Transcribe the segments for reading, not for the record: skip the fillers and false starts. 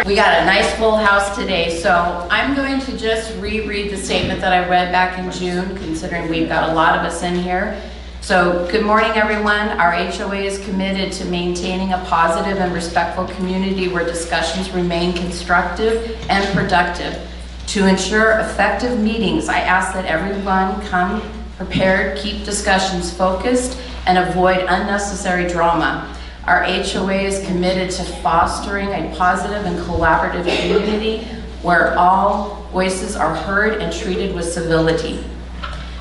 We got a nice full house today, so I'm going to just reread the statement that I read back in June, considering we've got a lot of us in here. So, good morning, everyone. Our HOA is committed to maintaining a positive and respectful community where discussions remain constructive and productive. To ensure effective meetings, I ask that everyone come prepared, keep discussions focused, and avoid unnecessary drama. Our HOA is committed to fostering a positive and collaborative community where all voices are heard and treated with civility.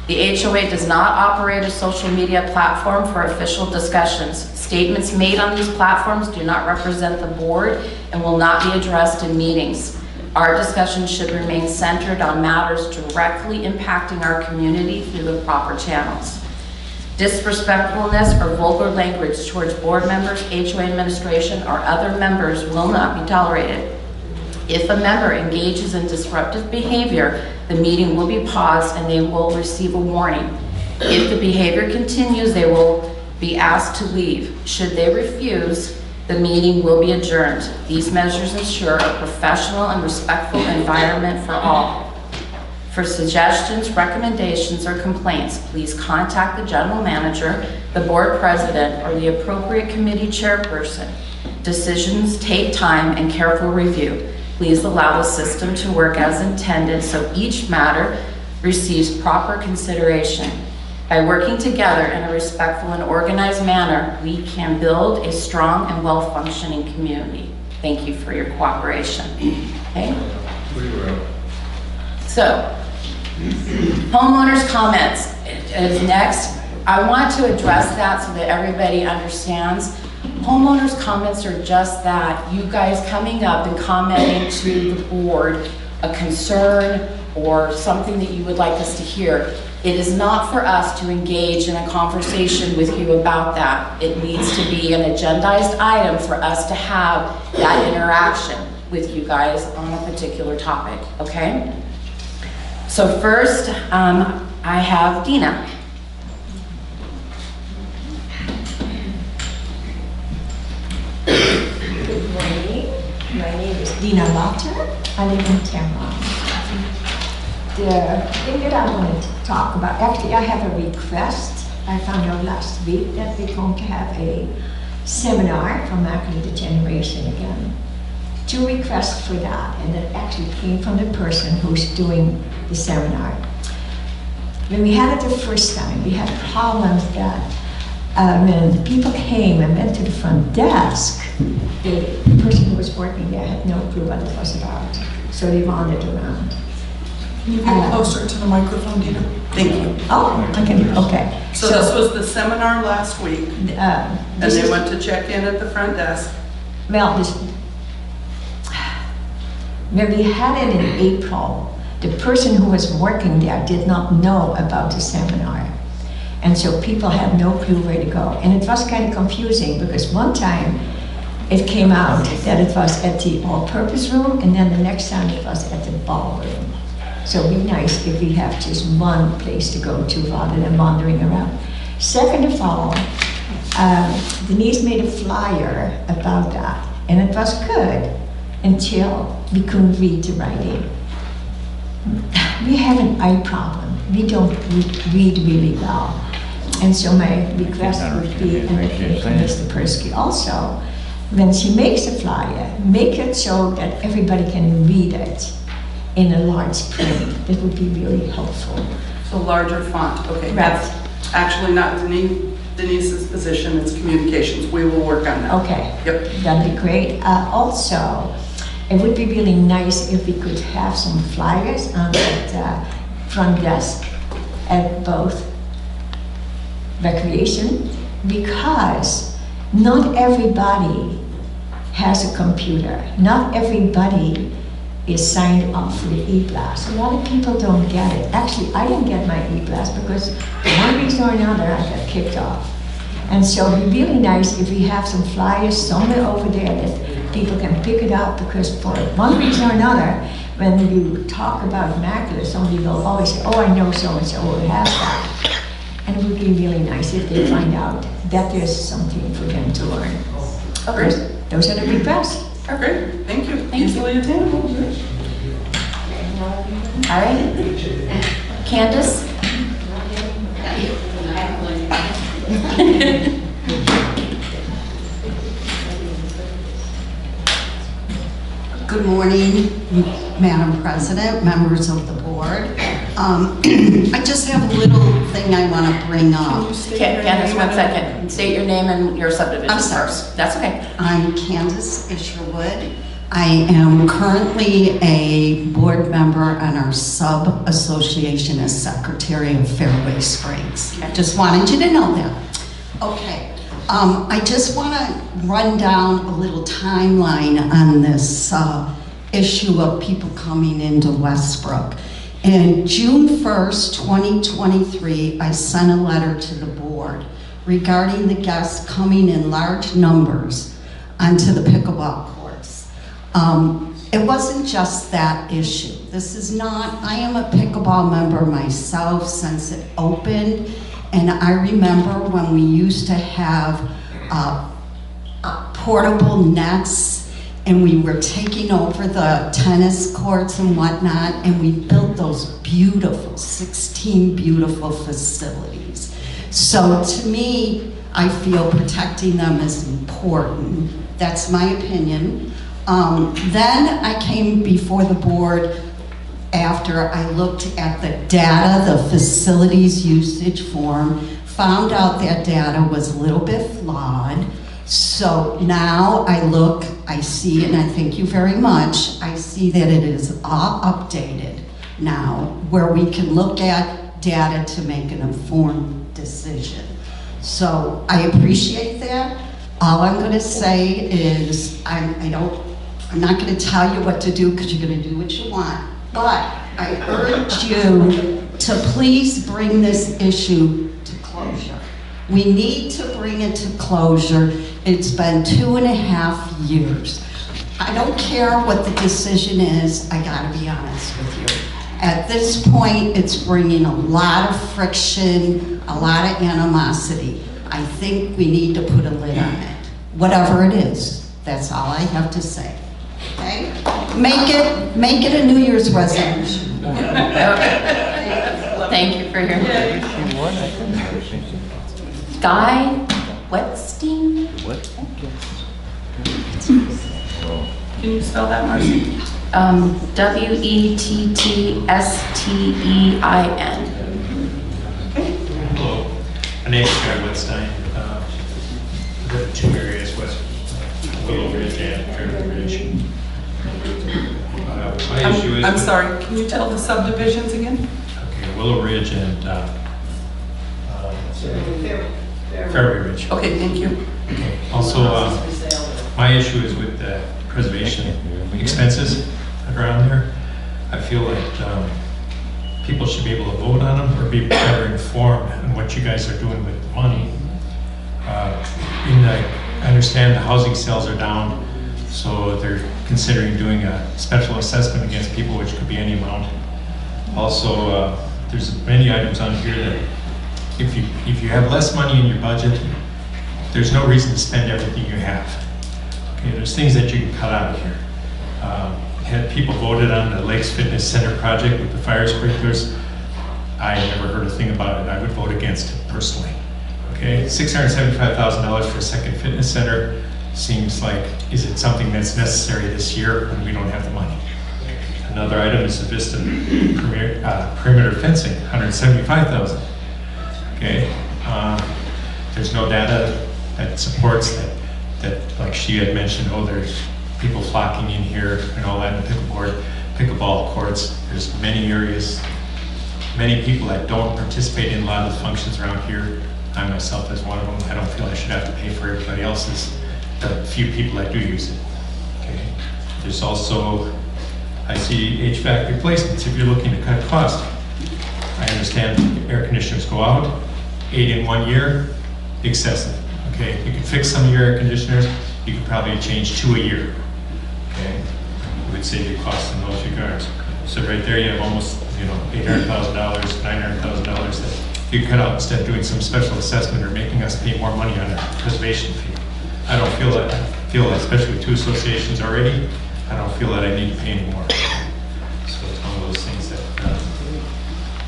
The HOA does not operate a social media platform for official discussions. Statements made on these platforms do not represent the board and will not be addressed in meetings. Our discussions should remain centered on matters directly impacting our community through the proper channels. Disrespectfulness or vulgar language towards board members, HOA administration, or other members will not be tolerated. If a member engages in disruptive behavior, the meeting will be paused and they will receive a warning. If the behavior continues, they will be asked to leave. Should they refuse, the meeting will be adjourned. These measures ensure a professional and respectful environment for all. For suggestions, recommendations, or complaints, please contact the general manager, the board president, or the appropriate committee chairperson. Decisions take time and careful review. Please allow the system to work as intended so each matter receives proper consideration. By working together in a respectful and organized manner, we can build a strong and well-functioning community. Thank you for your cooperation. Okay? So, homeowners' comments is next. I want to address that so that everybody understands. Homeowners' comments are just that, you guys coming up and commenting to the board a concern or something that you would like us to hear. It is not for us to engage in a conversation with you about that. It needs to be an agendized item for us to have that interaction with you guys on a particular topic, okay? So first, I have Dina. Good morning. My name is Dina Lotter. I live in Tampa. The thing that I wanted to talk about, actually I have a request. I found out last week that we're going to have a seminar for macular degeneration again. 2 requests for that, and it actually came from the person who's doing the seminar. When we had it the first time, we had problems that when people came and went to the front desk, the person who was working there had no clue what it was about, so they wandered around. Can you get closer to the microphone, Dina? Thank you. Oh, okay. So this was the seminar last week, and they went to check in at the front desk. Well, when we had it in April, the person who was working there did not know about the seminar. And so people had no clue where to go. And it was kind of confusing because one time it came out that it was at the all-purpose room, and then the next time it was at the ballroom. So it'd be nice if we have just one place to go to rather than wandering around. Second of all, Denise made a flyer about that, and it was good until we couldn't read the writing. We have an eye problem. We don't read really well. And so my request would be, and it came from Mr. Persky also, when she makes a flyer, make it so that everybody can read it in a large print. That would be really helpful. So larger font, okay. Right. That's actually not Denise's position, it's communications. We will work on that. Okay. Yep. That'd be great. Also, it would be really nice if we could have some flyers on that front desk at both recreation, because not everybody has a computer. Not everybody is signed up for the e-blast. A lot of people don't get it. Actually, I didn't get my e-blast because for one reason or another I got kicked off. And so it'd be really nice if we have some flyers somewhere over there that people can pick it up, because for one reason or another, when you talk about macula, somebody will always say, oh, I know so-and-so who has that. And it would be really nice if they find out that there's something for them to learn. Okay. Those are the requests. Okay, thank you. Thank you. Easily attainable. All right. Candace? Good morning, Madam President, members of the board. I just have a little thing I want to bring up. Candace, one second. State your name and your subdivision I'm sorry. first. That's okay. I'm Candace Isherwood. I am currently a board member on our sub-association as secretary of Fairway Springs. Okay. Just wanted you to know that. Okay. I just want to run down a little timeline on this issue of people coming into Westbrook. And June 1st, 2023, I sent a letter to the board regarding the guests coming in large numbers onto the pickleball courts. It wasn't just that issue. This is not, I am a pickleball member myself since it opened, and I remember when we used to have portable nets, and we were taking over the tennis courts and whatnot, and we built those beautiful, 16 beautiful facilities. So to me, I feel protecting them is important. That's my opinion. Then I came before the board after I looked at the data, the facilities usage form, found out that data was a little bit flawed. So now I look, I see, and I thank you very much, I see that it is all updated now, where we can look at data to make an informed decision. So I appreciate that. All I'm gonna say is, I'm not gonna tell you what to do because you're gonna do what you want, but I urge you to please bring this issue to closure. We need to bring it to closure. It's been 2.5 years. I don't care what the decision is, I gotta be honest with you. At this point, it's bringing a lot of friction, a lot of animosity. I think we need to put a lid on it, whatever it is. That's all I have to say, okay? Make it a New Year's resolution. Thank you for your. Guy Wetstein? Can you spell that, Marcy? Wettstein. Hello, my name is Guy Whitstein. I live in two areas, West Willow Ridge and Fairway Ridge. My issue is... I'm sorry, can you tell the subdivisions again? Okay, Willow Ridge and Fairway Ridge. Okay, thank you. Okay. Also, my issue is with the preservation expenses that are on there. I feel like people should be able to vote on them or be better informed on what you guys are doing with the money. I understand the housing sales are down, so they're considering doing a special assessment against people, which could be any amount. Also, there's many items on here that if you have less money in your budget, there's no reason to spend everything you have. Okay, there's things that you can cut out of here. Had people voted on the Lakes Fitness Center project with the fire sprinklers, I never heard a thing about it. I would vote against it personally. Okay, $675,000 for a second fitness center seems like, is it something that's necessary this year when we don't have the money? Another item is the Vista perimeter fencing, $175,000. Okay, there's no data that supports that like she had mentioned, oh, there's people flocking in here and all that in the pickleball courts. There's many areas, many people that don't participate in a lot of the functions around here. I myself as one of them, I don't feel I should have to pay for everybody else's, the few people that do use it. Okay. There's also, I see HVAC replacements if you're looking to cut costs. I understand air conditioners go out, 8 in 1 year, excessive. Okay, you can fix some of your air conditioners, you could probably change 2 a year. Okay, it would save you costs in those regards. So right there you have almost, $800,000, $900,000 that you cut out instead of doing some special assessment or making us pay more money on a preservation fee. I don't feel that. I feel that, especially with 2 associations already, I don't feel that I need to pay anymore. So it's one of those things that,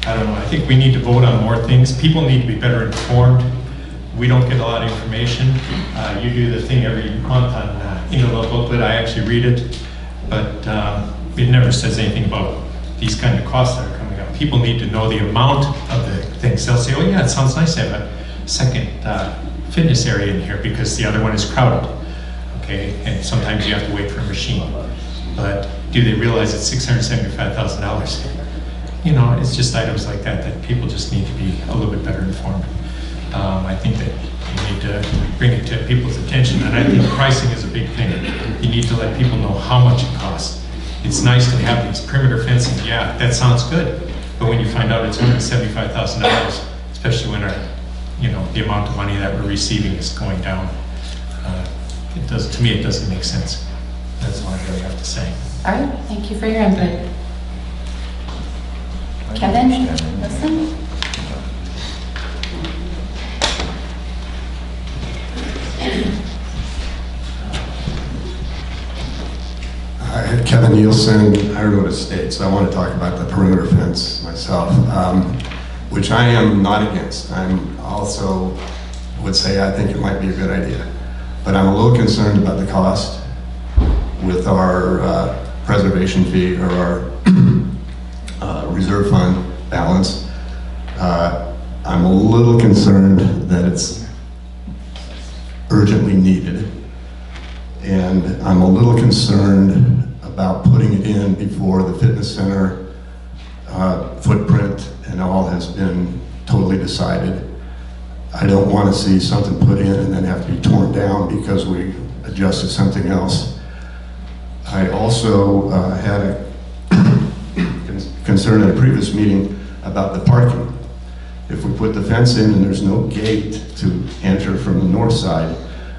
I don't know, I think we need to vote on more things. People need to be better informed. We don't get a lot of information. You do the thing every month on, the booklet, I actually read it, but it never says anything about these kind of costs that are coming up. People need to know the amount of the things. They'll say, oh yeah, it sounds nice to have a second fitness area in here because the other one is crowded. Okay, and sometimes you have to wait for a machine. But do they realize it's $675,000? It's just items like that that people just need to be a little bit better informed. I think that you need to bring it to people's attention, and I think pricing is a big thing. You need to let people know how much it costs. It's nice to have these perimeter fencing, yeah, that sounds good, but when you find out it's $175,000, especially when the amount of money that we're receiving is going down, to me, it doesn't make sense. That's all I really have to say. All right, thank you for your input. Kevin, listen. Kevin Nielsen, Ironwood Estates. I want to talk about the perimeter fence myself, which I am not against. I'm also would say I think it might be a good idea, but I'm a little concerned about the cost with our preservation fee or our reserve fund balance. I'm a little concerned that it's urgently needed, and I'm a little concerned about putting it in before the fitness center footprint and all has been totally decided. I don't want to see something put in and then have to be torn down because we adjusted something else. I also had a concern at a previous meeting about the parking. If we put the fence in and there's no gate to enter from the north side,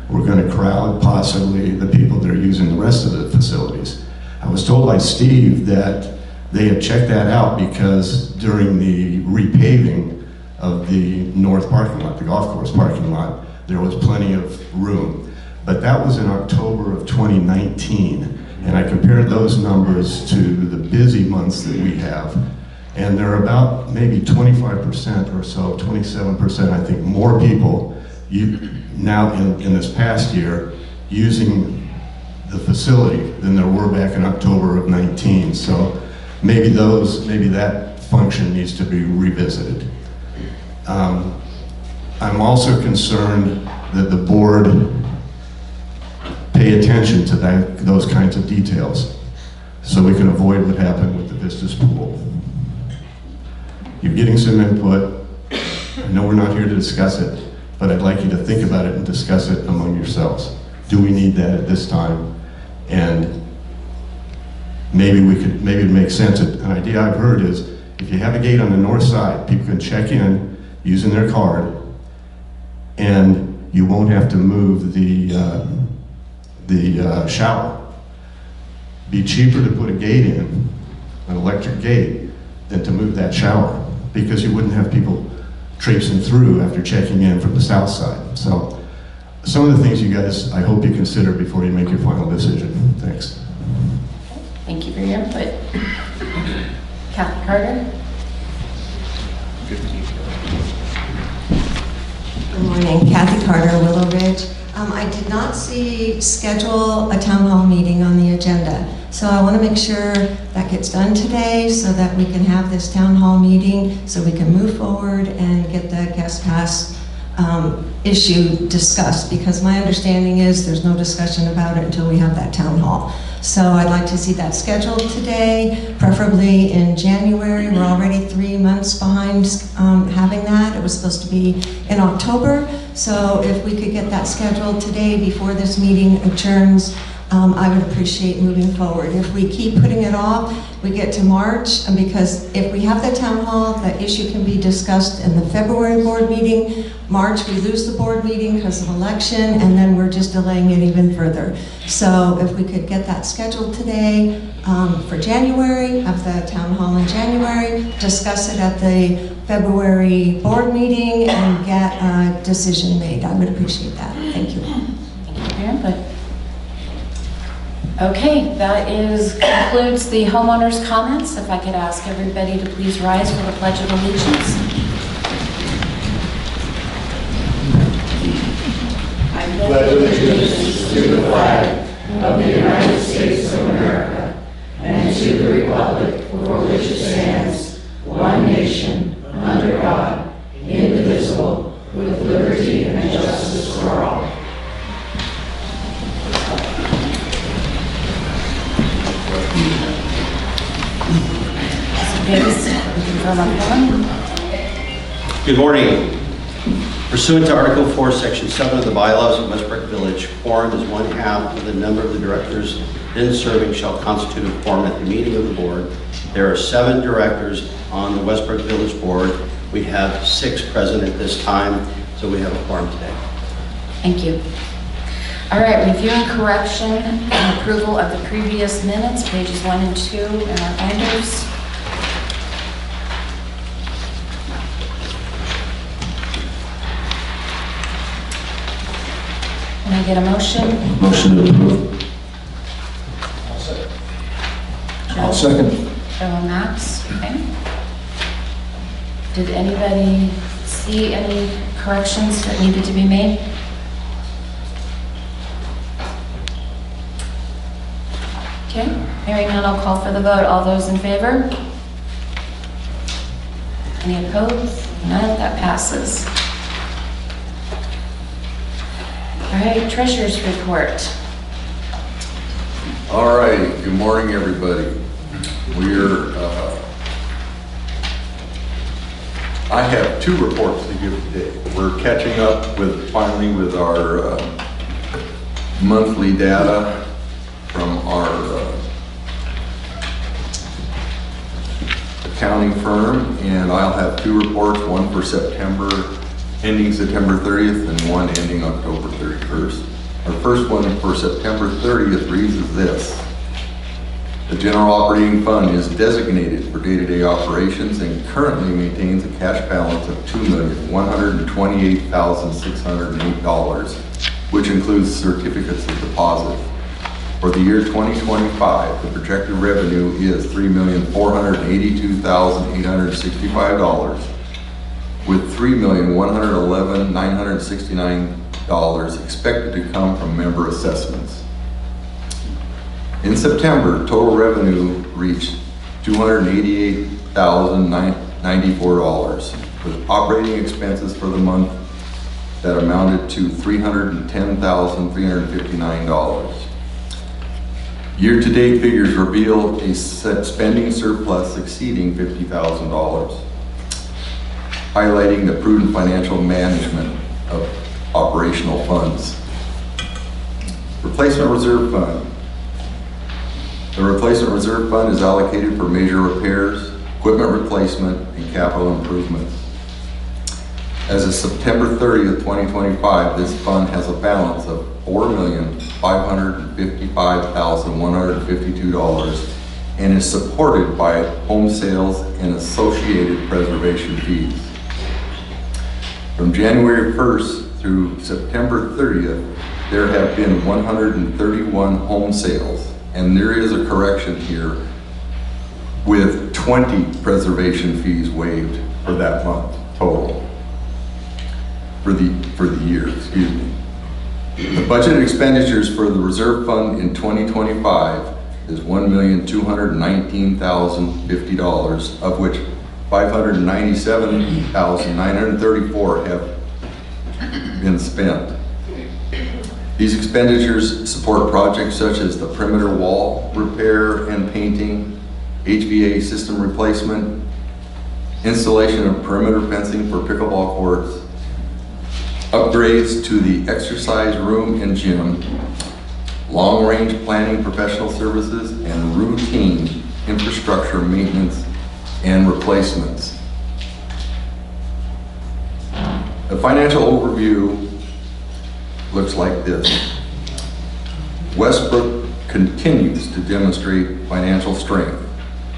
we're going to crowd possibly the people that are using the rest of the facilities. I was told by Steve that they had checked that out because during the repaving of the north parking lot, the golf course parking lot, there was plenty of room. But that was in October of 2019, and I compared those numbers to the busy months that we have, and they're about maybe 25% or so, 27%, I think, more people now in this past year using the facility than there were back in October of 19. So maybe that function needs to be revisited. I'm also concerned that the board pay attention to those kinds of details so we can avoid what happened with the Vistas pool. You're getting some input. I know we're not here to discuss it, but I'd like you to think about it and discuss it among yourselves. Do we need that at this time? And maybe it makes sense. An idea I've heard is if you have a gate on the north side, people can check in using their card, and you won't have to move the shower. Be cheaper to put a gate in, an electric gate, than to move that shower, because you wouldn't have people traipsing through after checking in from the south side. So some of the things you guys, I hope you consider before you make your final decision. Thanks. Thank you for your input. Kathy Carter. Good morning, Kathy Carter, Willow Ridge. I did not see schedule a town hall meeting on the agenda. So I want to make sure that gets done today so that we can have this town hall meeting so we can move forward and get the guest pass issue discussed, because my understanding is there's no discussion about it until we have that town hall. So I'd like to see that scheduled today, preferably in January. We're already 3 months behind having that. It was supposed to be in October. So if we could get that scheduled today before this meeting adjourns, I would appreciate moving forward. If we keep putting it off, we get to March, and because if we have the town hall, the issue can be discussed in the February board meeting. March, we lose the board meeting because of election, and then we're just delaying it even further. So if we could get that scheduled today for January, have the town hall in January, discuss it at the February board meeting, and get a decision made, I would appreciate that. Thank you. Thank you for your input. Okay, that concludes the homeowners' comments. If I could ask everybody to please rise for the Pledge of Allegiance. I pledge allegiance to the flag of the United States of America and to the republic for which it stands, one nation, under God, indivisible, with liberty and justice for all. Good morning. Pursuant to Article 4, Section 7 of the bylaws of Westbrook Village, quorum is 1/2 of the number of the directors then serving shall constitute a quorum at the meeting of the board. There are 7 directors on the Westbrook Village board. We have 6 present at this time, so we have a quorum today. Thank you. All right, review and correction and approval of the previous minutes, pages 1 and 2 in our binders. Can I get a motion? Motion to approve. I'll second. Joe and Max, okay. Did anybody see any corrections that needed to be made? Okay, hearing none, I'll call for the vote. All those in favor? Any opposed? None, that passes. All right, treasurer's report. All right, good morning, everybody. I have 2 reports to give today. We're catching up finally with our monthly data from our accounting firm, and I'll have 2 reports, one for September, ending September 30th, and one ending October 31st. Our first one for September 30th reads as this. The general operating fund is designated for day-to-day operations and currently maintains a cash balance of $2,128,608, which includes certificates of deposit. For the year 2025, the projected revenue is $3,482,865, with $3,111,969 expected to come from member assessments. In September, total revenue reached $288,094, with operating expenses for the month that amounted to $310,359. Year-to-date figures reveal a spending surplus exceeding $50,000, highlighting the prudent financial management of operational funds. Replacement Reserve Fund. The Replacement Reserve Fund is allocated for major repairs, equipment replacement, and capital improvements. As of September 30th, 2025, this fund has a balance of $4,555,152 and is supported by home sales and associated preservation fees. From January 1st through September 30th, there have been 131 home sales, and there is a correction here with 20 preservation fees waived for that month total. For the year, excuse me. The budgeted expenditures for the reserve fund in 2025 is $1,219,050, of which $597,934 have been spent. These expenditures support projects such as the perimeter wall repair and painting, HVA system replacement, installation of perimeter fencing for pickleball courts, upgrades to the exercise room and gym, long-range planning professional services, and routine infrastructure maintenance and replacements. The financial overview looks like this. Westbrook continues to demonstrate financial strength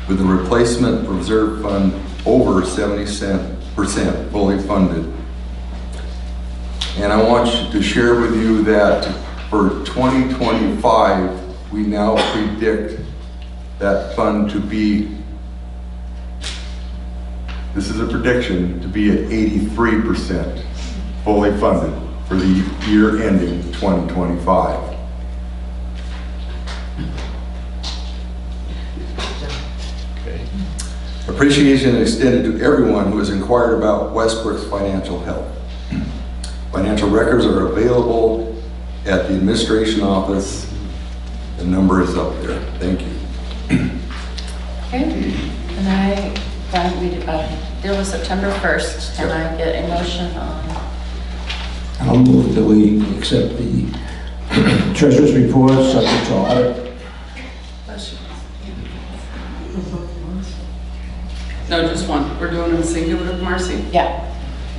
with the replacement reserve fund over 70% fully funded. And I want to share with you that for 2025, we now predict that fund to be, this is a prediction, to be at 83% fully funded for the year ending 2025. Appreciation is extended to everyone who has inquired about Westbrook's financial health. Financial records are available at the administration office. The number is up there. Thank you. Okay, and there was September 1st, and I get a motion on, I'll move that we accept the treasurer's report subject to audit. No, just one. We're doing a singular, Marcy? yeah,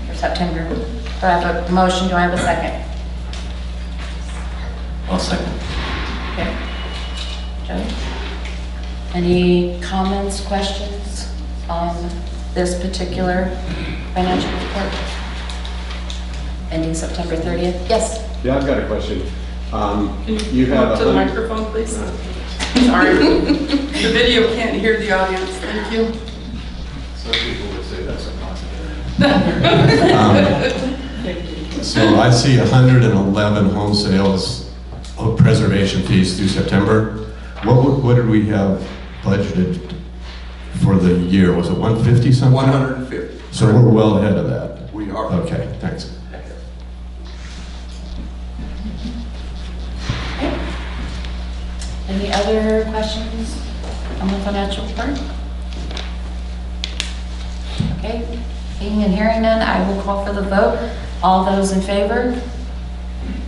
for September. Do I have a motion, do I have a second? I'll second. Okay. Joe? Any comments, questions on this particular financial report? Ending September 30th? Yes? Yeah, I've got a question. You Come have up to the microphone, please. Sorry. The video can't hear the audience. Thank you. Some people would say that's a positive. So I see 111 home sales of preservation fees through September. What did we have budgeted for the year? Was it 150 something? 150. So we're well ahead of that. We are. Okay, thanks. Any other questions on the financial report? Okay, seeing and hearing none, I will call for the vote. All those in favor?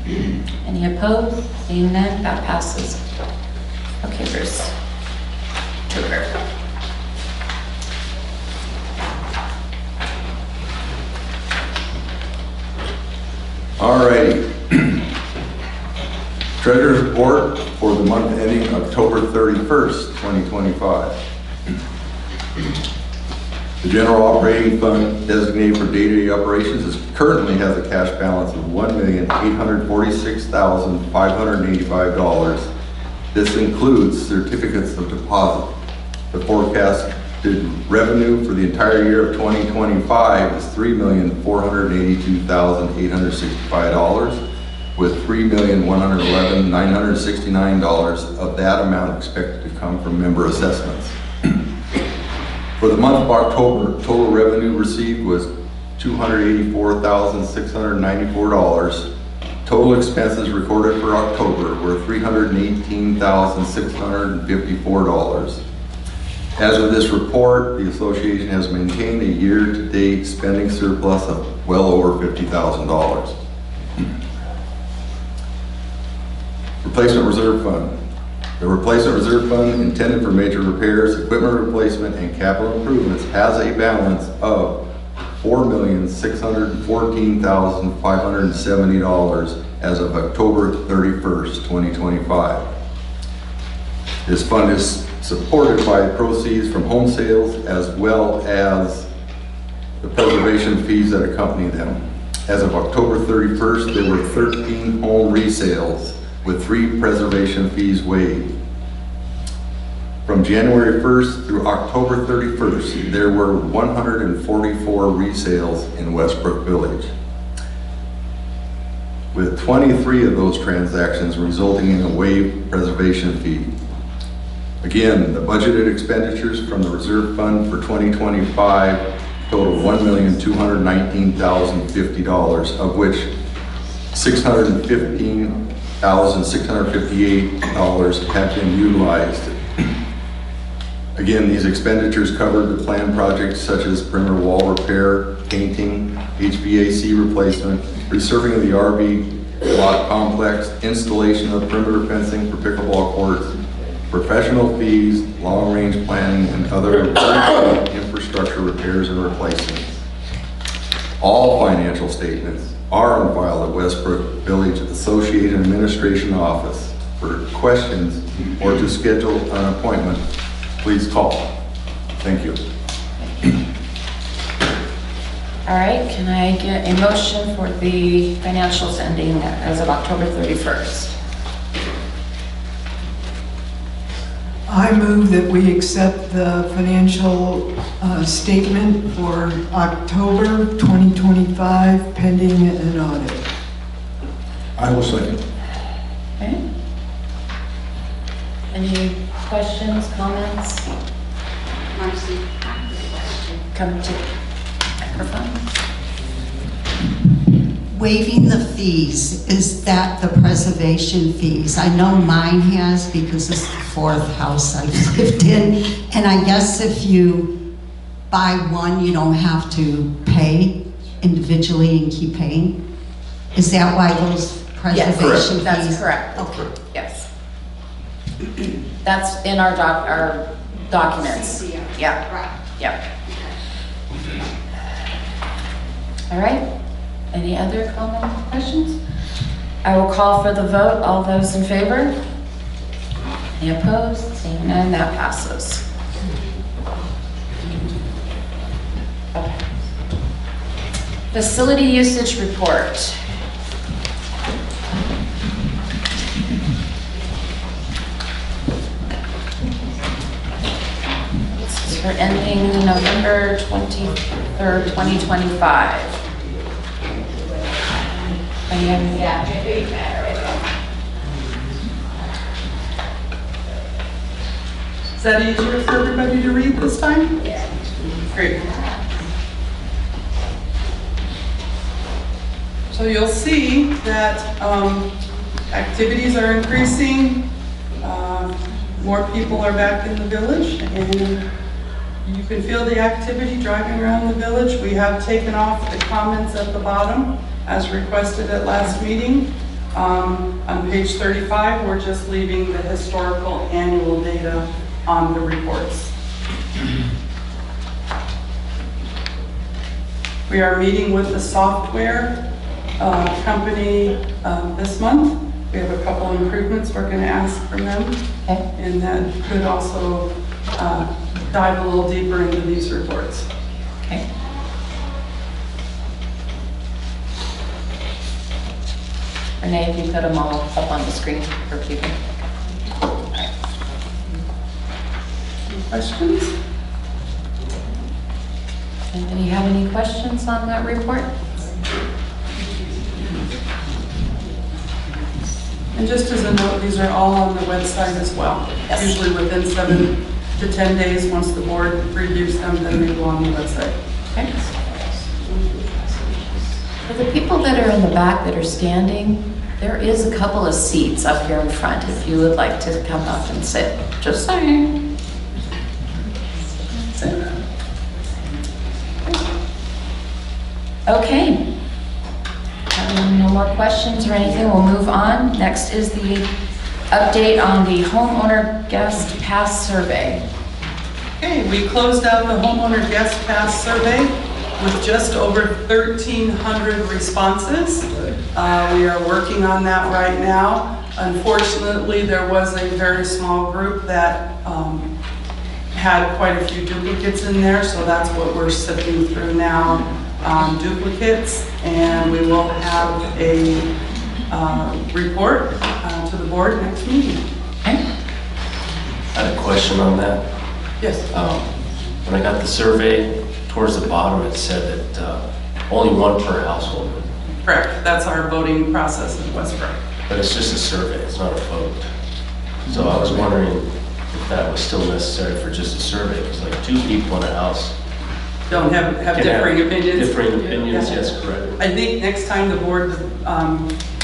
Any opposed? Seeing none, that passes. Okay, Bruce. Sugar. All righty. Treasurer's report for the month ending October 31st, 2025. The general operating fund designated for day-to-day operations currently has a cash balance of $1,846,585. This includes certificates of deposit. The forecasted revenue for the entire year of 2025 is $3,482,865, with $3,111,969 of that amount expected to come from member assessments. For the month of October, total revenue received was $284,694. Total expenses recorded for October were $318,654. As of this report, the association has maintained a year-to-date spending surplus of well over $50,000. Replacement Reserve Fund. The Replacement Reserve Fund, intended for major repairs, equipment replacement, and capital improvements, has a balance of $4,614,570 as of October 31st, 2025. This fund is supported by proceeds from home sales as well as the preservation fees that accompany them. As of October 31st, there were 13 home resales with 3 preservation fees waived. From January 1st through October 31st, there were 144 resales in Westbrook Village, with 23 of those transactions resulting in a waived preservation fee. Again, the budgeted expenditures from the reserve fund for 2025 total $1,219,050, of which $615,658 have been utilized. Again, these expenditures covered the planned projects such as perimeter wall repair, painting, HVAC replacement, resurfacing of the RV lot complex, installation of perimeter fencing for pickleball courts, professional fees, long-range planning, and other infrastructure repairs and replacements. All financial statements are on file at Westbrook Village Association Administration Office. For questions or to schedule an appointment, please call. Thank you. All right, can I get a motion for the financials ending as of October 31st? I move that we accept the financial statement for October 2025 pending an audit. I will second. Okay. Any questions, comments? Marcy, Come to the microphone. Waiving the fees, is that the preservation fees? I know mine has because it's the fourth house I've lived in. And I guess if you buy one, you don't have to pay individually and keep paying? Is that why those preservation fees? That's correct. Okay. Yes. That's in our documents. Yeah. right. Yeah. All right. Any other comments, questions? I will call for the vote. All those in favor? Any opposed? Seeing none, that passes. Okay. Facility usage report. This is for ending November 23rd, 2025. Is that easier for everybody to read this time? Yeah. Great. So you'll see that activities are increasing, more people are back in the village, and you can feel the activity driving around the village. We have taken off the comments at the bottom as requested at last meeting. On page 35, we're just leaving the historical annual data on the reports. We are meeting with the software company this month. We have a couple improvements we're going to ask from them, and that could also dive a little deeper into these reports. Okay. Renee, if you put them all up on the screen for people. Any questions? Anybody have any questions on that report? And just as a note, these are all on the website as well. Yes. Usually within 7 to 10 days, once the board reviews them, then they go on the website. Okay. For the people that are in the back that are standing, there is a couple of seats up here in front if you would like to come up and sit. Just saying. Okay. No more questions or anything, we'll move on. Next is the update on the homeowner guest pass survey. Okay, we closed out the homeowner guest pass survey with just over 1,300 responses. We are working on that right now. Unfortunately, there was a very small group that had quite a few duplicates in there, so that's what we're sifting through now, duplicates, and we will have a report to the board next meeting. I had a question on that. Yes. When I got the survey, towards the bottom it said that only one per household. Correct, that's our voting process in Westbrook. But it's just a survey, it's not a vote. So I was wondering if that was still necessary for just a survey, because like 2 people in a house Don't have differing opinions? Differing opinions, Yeah. yes, correct. I think next time the board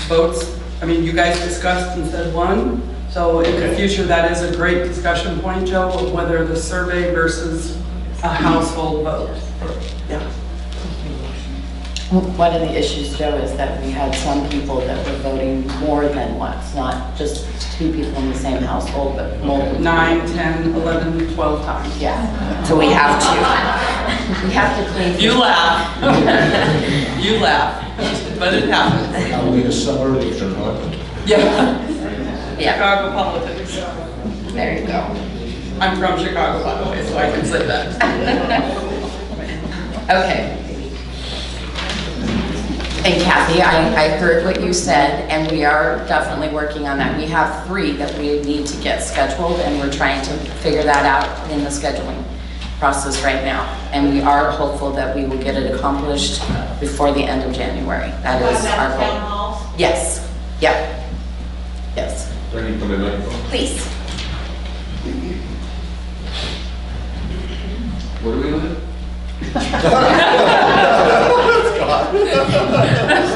votes, I mean, you guys discussed and said 1, so in the future, that is a great discussion point, Joe, of whether the survey versus a household vote. Yeah. One of the issues, Joe, is that we had some people that were voting more than once, not just 2 people in the same household, but multiple. 9, 10, 11, 12 times. Yeah, so we have to. We have to clean. You laugh. You laugh, but it happens. Are we a suburb of Chicago? Yeah. Yeah. Chicago politics. There you go. I'm from Chicago, by the way, so I can say that. Okay. And Kathy, I heard what you said, and we are definitely working on that. We have 3 that we need to get scheduled, and we're trying to figure that out in the scheduling process right now. And we are hopeful that we will get it accomplished before the end of January. That is our goal. Yes, yep, yes. Ready for the microphone? Please. What do we live?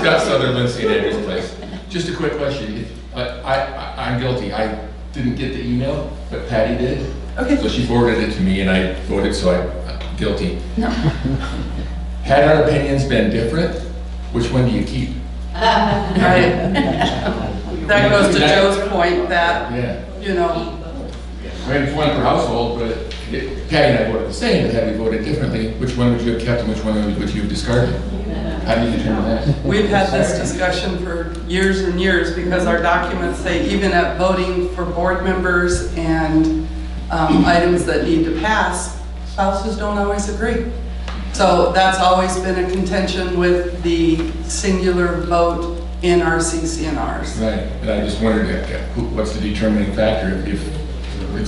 Scott Sutherland, St. Andrews Place. Just a quick question. I'm guilty. I didn't get the email, but Patty did. Okay. So she forwarded it to me and I voted, so I'm guilty. No. Had our opinions been different, which one do you keep? Right. That goes to Joe's point that, Yeah. you know, I mean, it's one per household, but Patty and I voted the same, but had we voted differently, which one would you have kept and which one would you have discarded? How do you determine that? we've had this discussion for years and years because our documents say even at voting for board members and items that need to pass, spouses don't always agree. So that's always been a contention with the singular vote in our CCNRs. Right, and I just wondered, what's the determining factor if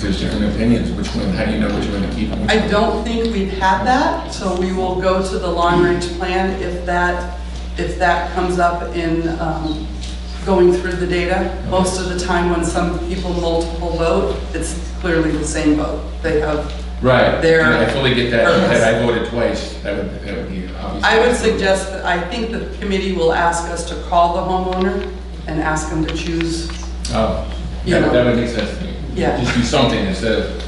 there's different opinions, which one, how do you know which one to keep? And which I one? don't think we've had that, so we will go to the long-range plan if that comes up in going through the data. Most of the time when some people multiple vote, it's clearly the same vote. They have Right, their and I fully get that, purpose. that I voted twice, that would be obviously. I would suggest that, I think the committee will ask us to call the homeowner and ask them to choose. Oh, You know. that would make sense to me. Yeah. Just do something instead of,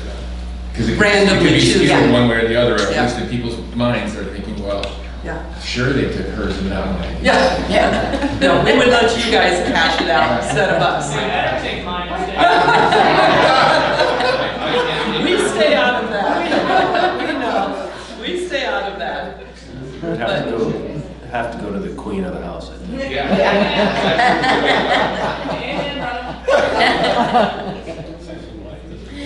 because it Randomly could be choose, skewed yeah. one way or the other, or Yeah. at least in people's minds, they're thinking, well, Yeah. sure they took hers and not mine. Yeah. Yeah. No, we would let you guys hash it out instead of us. We stay out of that. We know. We stay out of that. Have to go to the queen of the house, I think.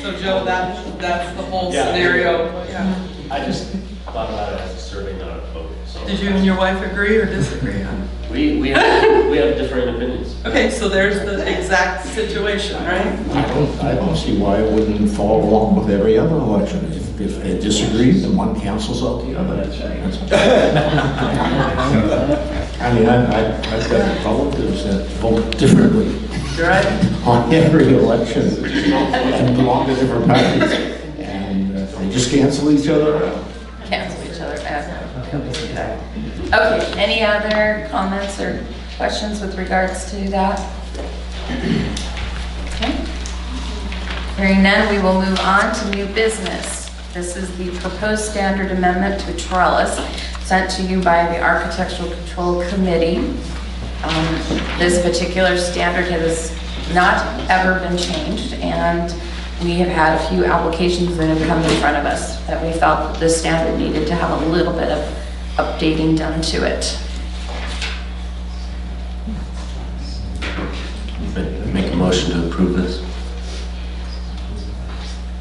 So Joe, that's the whole Yeah. scenario. Yeah. I just thought about it as a survey, not a vote. So Did you and your wife agree or disagree on it? we have different opinions. Okay, so there's the exact situation, right? I don't see why it wouldn't follow along with every other election. If they disagree, then one cancels out the other. I mean, I've got Republicans that vote differently You're right. on every election and belong to different parties. And they just cancel each other out. Cancel each other out. Okay, any other comments or questions with regards to that? Okay. Hearing none, we will move on to new business. This is the proposed standard amendment to trellis sent to you by the Architectural Control Committee. This particular standard has not ever been changed, and we have had a few applications that have come in front of us that we felt that this standard needed to have a little bit of updating done to it. Make a motion to approve this.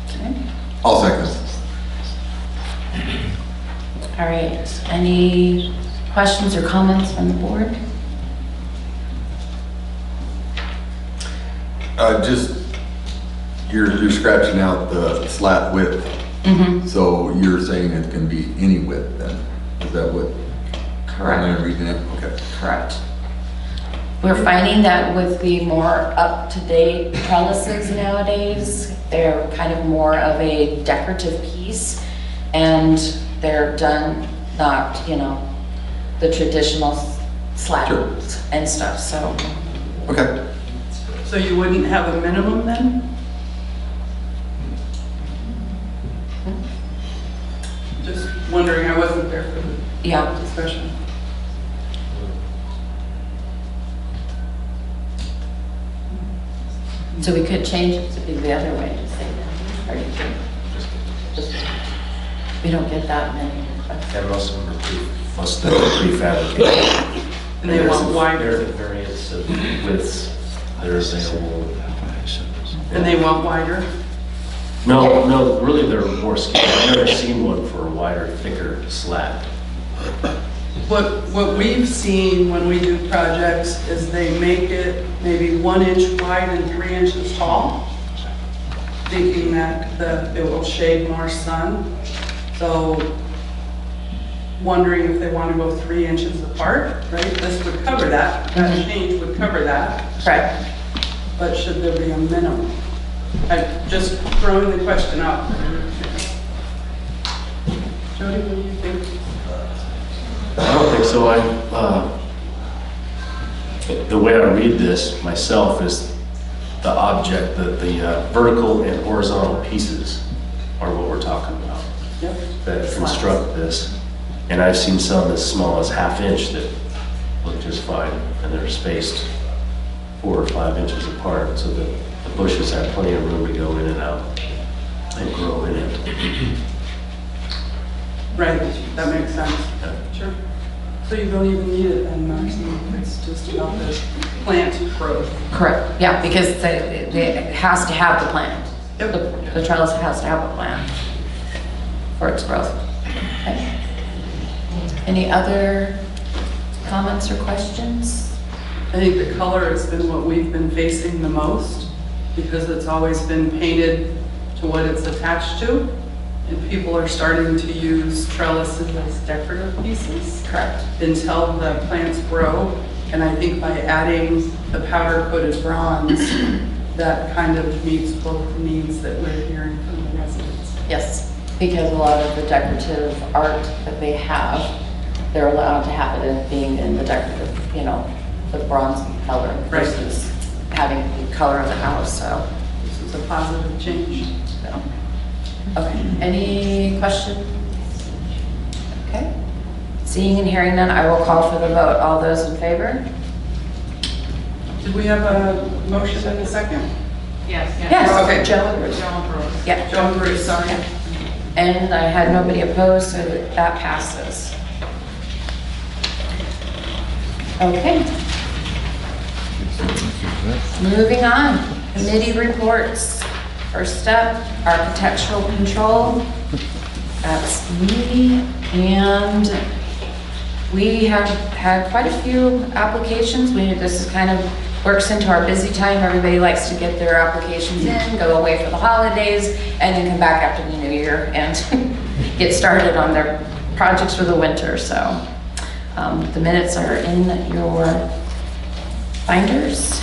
Okay. I'll second. All right, any questions or comments from the board? Just, you're scratching out the slat width. Mm-hmm. So you're saying it can be any width then? Is that what? Correct. Am I reading it? Okay. Correct. We're finding that with the more up-to-date trellises nowadays, they're kind of more of a decorative piece, and they're done not, you know, the traditional slats Sure. and stuff, so. Okay. So you wouldn't have a minimum then? Just wondering, I wasn't there for the Yeah. discussion. So we could change it to be the other way to say that. Or you could just, we don't get that many requests. And most of them are prefabricated. And they want wider. There's a variance of widths that are available. And they want wider? No, really they're more scale. I've never seen one for a wider, thicker slat. What we've seen when we do projects is they make it maybe 1 inch wide and 3 inches tall, thinking that it will shade more sun. So wondering if they want to go 3 inches apart, right? This would cover that. That change would cover that. Correct. But should there be a minimum? I'm just throwing the question out. Jody, what do you think? I don't think so. The way I read this myself is the object, the vertical and horizontal pieces are what we're talking about. Yep. That construct this. And I've seen some as small as 1/2 inch that look just fine, and they're spaced 4 or 5 inches apart so that the bushes have plenty of room to go in and out and grow in it. Right, that makes sense. Yeah. Sure. So you don't even need it then, Marcy. It's just about the plant growth. Correct, yeah, because it has to have the plant. Yep. The trellis has to have a plant for its growth. Okay. Any other comments or questions? I think the color has been what we've been facing the most because it's always been painted to what it's attached to. And people are starting to use trellises as decorative pieces. Correct. Until the plants grow. And I think by adding the powder coated bronze, that kind of meets both needs that we're hearing from the residents. Yes, because a lot of the decorative art that they have, they're allowed to have it in being in the decorative, the bronze color versus having the color of the house, so. This is a positive change. So. Okay, any questions? Okay. Seeing and hearing none, I will call for the vote. All those in favor? Did we have a motion in a second? Yes. Yes. Okay. Joe and Bruce. Joe and Bruce. Yeah. Joe and Bruce, sorry. And I had nobody opposed, so that passes. Okay. Moving on, committee reports. First up, architectural control. That's me, and we have had quite a few applications. This is kind of works into our busy time. Everybody likes to get their applications in, go away for the holidays, and then come back after the new year and get started on their projects for the winter. So the minutes are in your binders.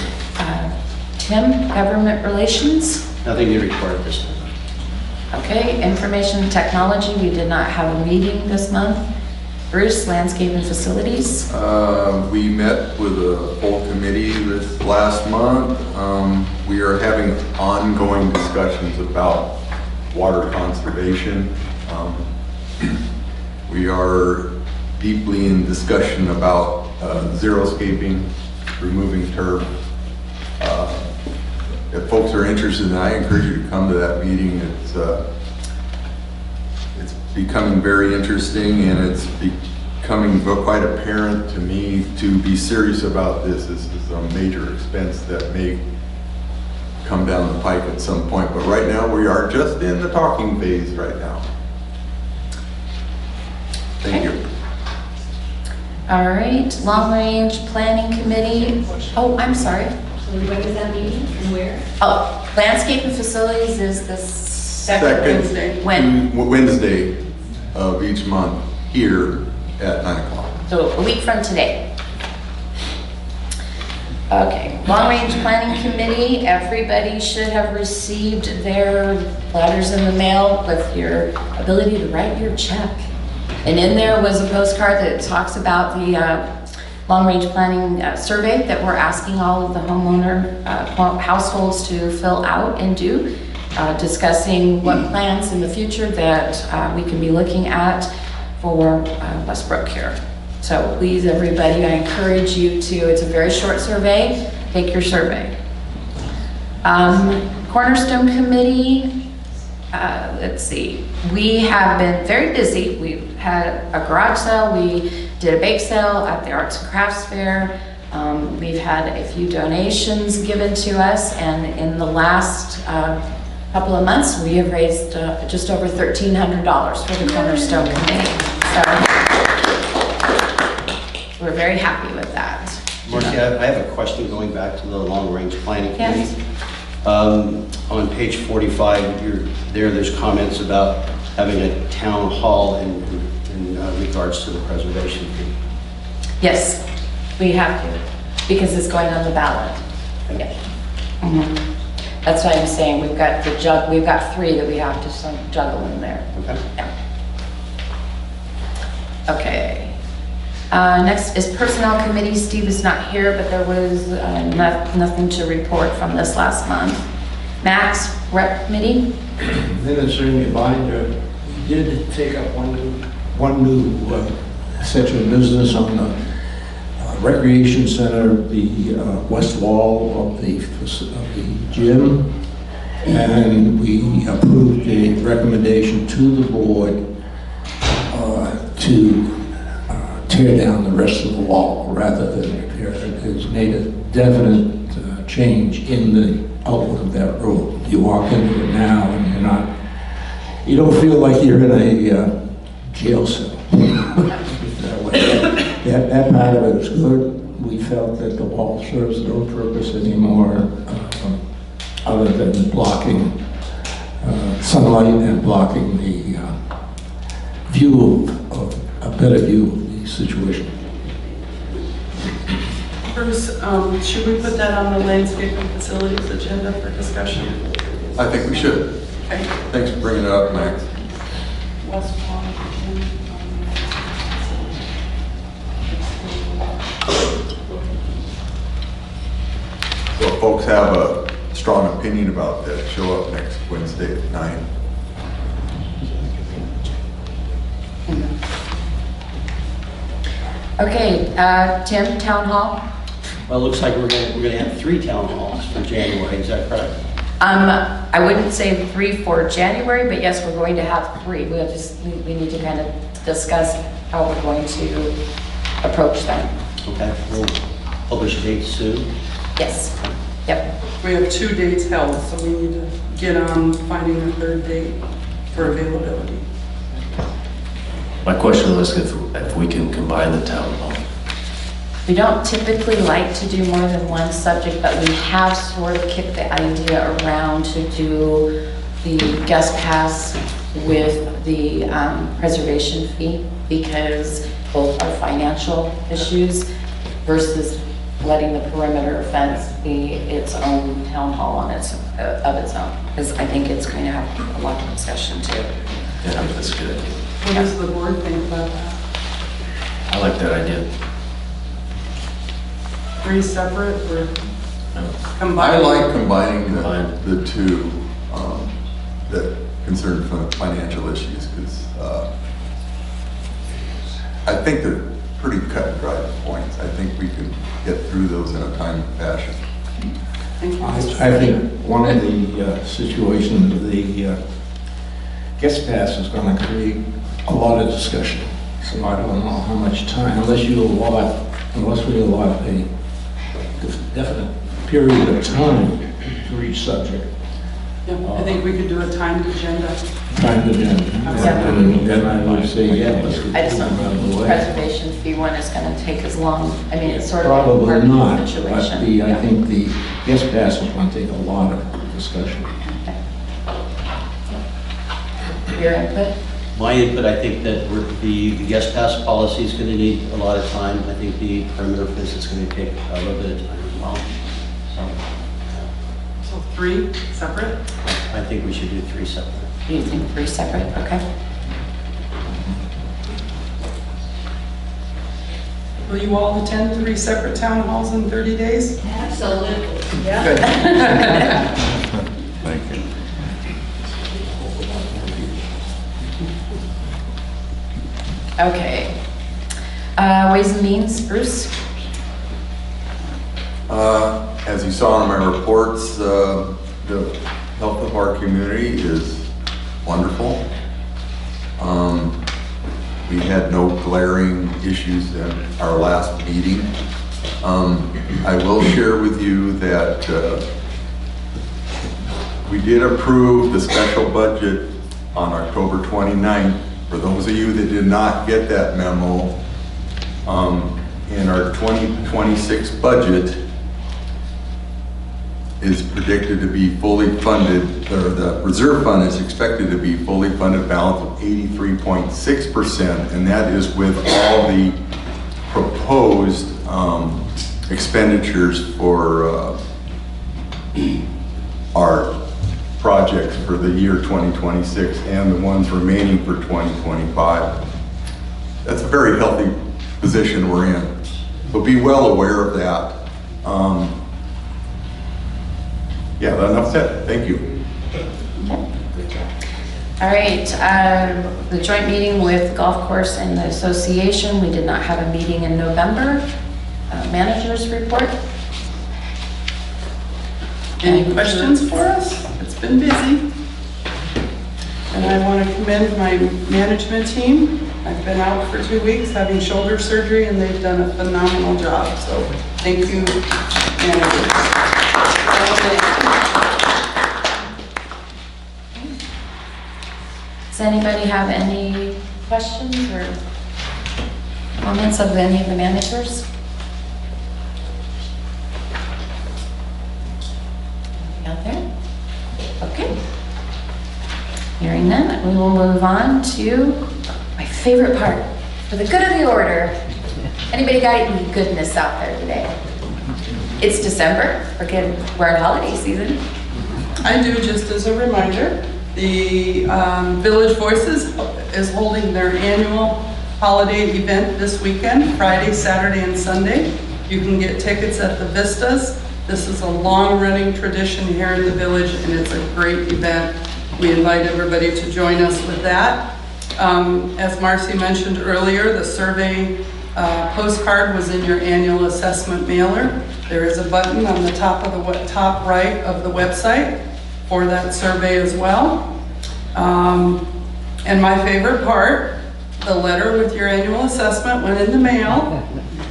Tim, government relations. Nothing to report this time. Okay, information technology, we did not have a meeting this month. Bruce, landscape and facilities. We met with a full committee this last month. We are having ongoing discussions about water conservation. We are deeply in discussion about xeriscaping, removing turf. If folks are interested, and I encourage you to come to that meeting. It's becoming very interesting, and it's becoming quite apparent to me to be serious about this. This is a major expense that may come down the pike at some point, but right now we are just in the talking phase right now. Thank you. All right, long range planning committee. Oh, I'm sorry. When is that meeting and where? Oh, landscape and facilities is the second Wednesday. When? Wednesday of each month here at 9 o'clock. So a week from today. Okay, long range planning committee, everybody should have received their letters in the mail with your ability to write your check. And in there was a postcard that talks about the long range planning survey that we're asking all of the homeowner households to fill out and do, discussing what plans in the future that we can be looking at for Westbrook here. So please, everybody, I encourage you to, it's a very short survey, take your survey. Cornerstone Committee, let's see, we have been very busy. We've had a garage sale, we did a bake sale at the Arts and Crafts Fair. We've had a few donations given to us, and in the last couple of months, we have raised just over $1,300 for the Cornerstone Committee. So, we're very happy with that. Marcy, I have a question going back to the long-range planning Yes. committee. On page 45, there's comments about having a town hall in regards to the preservation fee. Yes, we have to, because it's going on the ballot. Yeah. Mhm. That's why I'm saying we've got we've got 3 that we have to juggle in there. Okay. Yeah. Okay. Next is Personnel Committee. Steve is not here, but there was nothing to report from this last month. Max, Rec Committee? Minutes are in your binder. We did take up one new section of business on the recreation center, the west wall of the gym, and we approved a recommendation to the board to tear down the rest of the wall rather than repair it. It's made a definite change in the outlook of that room. You walk into it now and you don't feel like you're in a jail cell. That part of it is good. We felt that the wall serves no purpose anymore other than blocking sunlight and blocking the view of a better view of the situation. Bruce, should we put that on the landscape and facilities agenda for discussion? I think we should. Okay. Thanks for bringing it up, Max. West Wall. So if folks have a strong opinion about that, show up next Wednesday at 9. Okay, Tim, Town Hall? Well, it looks like we're gonna have 3 town halls for January, is that correct? I wouldn't say 3 for January, but yes, we're going to have 3. We need to kind of discuss how we're going to approach them. Okay, we'll publish dates soon. Yes, yep. We have 2 dates held, so we need to get on finding a 3rd date for availability. My question was if we can combine the town hall. We don't typically like to do more than one subject, but we have sort of kicked the idea around to do the guest pass with the preservation fee, because both are financial issues versus letting the perimeter fence be its own town hall on its of its own, because I think it's going to have a lot of discussion too. Yeah, I think that's a good idea. What does the board think about that? I like that idea. 3 separate or I combined? like combining the 2 that concern financial issues, because I think they're pretty cut and dry points. I think we can get through those in a timely fashion. Thank you. I think one of the situations of the guest pass is going to create a lot of discussion. So I don't know how much time, unless we allot a definite period of time for each subject. Yeah, I think we could do a timed agenda. Time to end. And then I would say, yeah, let's get I just them don't out of think the the way. preservation fee one is going to take as long. I mean, it's sort of a Probably working not, but situation. I Yeah. think the guest pass is going to take a lot of discussion. Your input? My input, I think that the guest pass policy is going to need a lot of time. I think the perimeter fence is going to take a little bit of time as well. So 3 separate? I think we should do 3 separate. You think 3 separate? Okay. Will you all attend 3 separate town halls in 30 days? Absolutely. Thank you. Okay. Ways and Means, Bruce? As you saw in my reports, the health of our community is wonderful. We had no glaring issues in our last meeting. I will share with you that we did approve the special budget on October 29th. For those of you that did not get that memo, in our 2026 budget is predicted to be fully funded, or the reserve fund is expected to be fully funded balance of 83.6%, and that is with all the proposed expenditures for our projects for the year 2026 and the ones remaining for 2025. That's a very healthy position we're in. So be well aware of that. Yeah, enough said. Thank you. All right, the joint meeting with golf course and the association, we did not have a meeting in November. Managers report. Any questions for us? It's been busy. And I want to commend my management team. I've been out for 2 weeks having shoulder surgery and they've done a phenomenal job. So thank you, managers. Does anybody have any questions or comments of any of the managers? Out there? Okay. Hearing none, we will move on to my favorite part, for the good of the order. Anybody got any goodness out there today? It's December, we're in holiday season. I do, just as a reminder, the Village Voices is holding their annual holiday event this weekend, Friday, Saturday, and Sunday. You can get tickets at the Vistas. This is a long-running tradition here in the village, and it's a great event. We invite everybody to join us with that. As Marcy mentioned earlier, the survey postcard was in your annual assessment mailer. There is a button on the top right of the website for that survey as well. And my favorite part, the letter with your annual assessment went in the mail.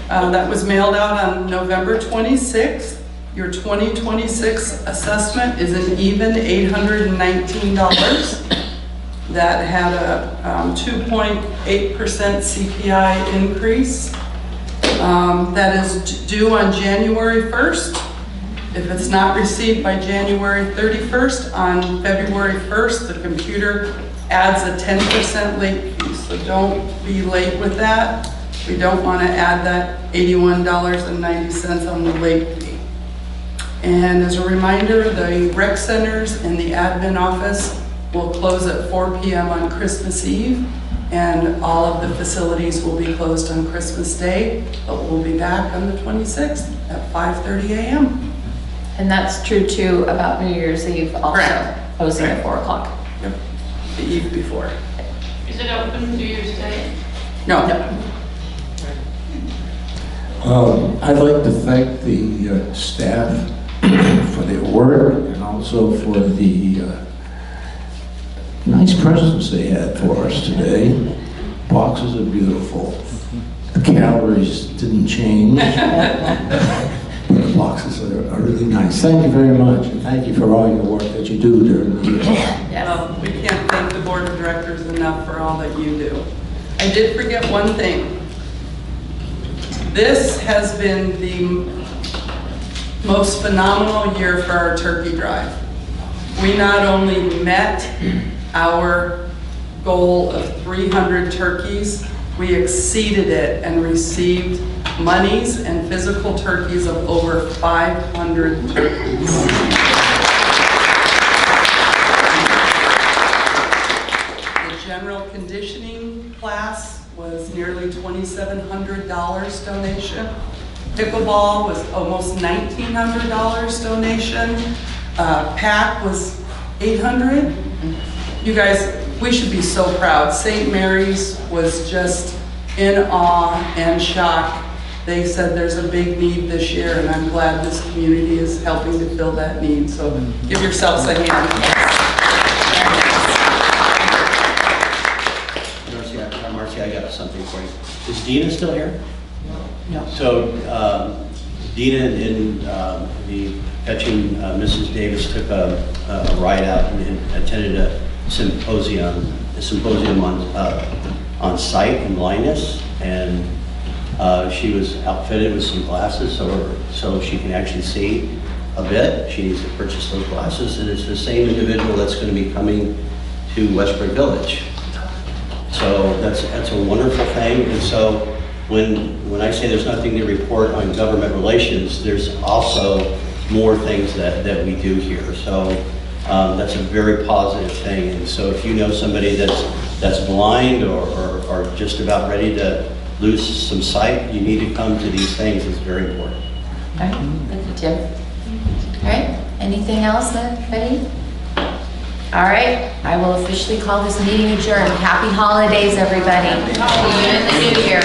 That was mailed out on November 26th. Your 2026 assessment is an even $819. That had a 2.8% CPI increase. That is due on January 1st. If it's not received by January 31st, on February 1st, the computer adds a 10% late fee. So don't be late with that. We don't want to add that $81.90 on the late fee. And as a reminder, the rec centers and the admin office will close at 4 p.m. on Christmas Eve, and all of the facilities will be closed on Christmas Day, but we'll be back on the 26th at 5:30 a.m. And that's true too about New Year's Eve also, Correct. closing at 4 o'clock. Yep, the eve before. Is it open New Year's Day? No. I'd like to thank the staff for their work and also for the nice presents they had for us today. Boxes are beautiful. The calories didn't change. But the boxes are really nice. Thank you very much, and thank you for all your work that you do during the year. Well, we can't thank the board of directors enough for all that you do. I did forget one thing. This has been the most phenomenal year for our turkey drive. We not only met our goal of 300 turkeys, we exceeded it and received monies and physical turkeys of over 500 turkeys. The general conditioning class was nearly $2,700 donation. Pickleball was almost $1,900 donation. PAC was $800. You guys, we should be so proud. St. Mary's was just in awe and shock. They said there's a big need this year, and I'm glad this community is helping to fill that need. So give yourselves a hand. Marcy, I got something for you. Is Dina still here? No. So Dina and the fetching Mrs. Davis took a ride out and attended a symposium on sight and blindness, and She was outfitted with some glasses so she can actually see a bit. She needs to purchase those glasses, and it's the same individual that's going to be coming to Westbrook Village. So that's a wonderful thing. And so when I say there's nothing to report on government relations, there's also more things that we do here. So that's a very positive thing. And so if you know somebody that's blind or just about ready to lose some sight, you need to come to these things. It's very important. All right, thank you, Tim. All right, anything else, Betty? All right, I will officially call this meeting adjourned. Happy holidays, everybody. See you in the new year.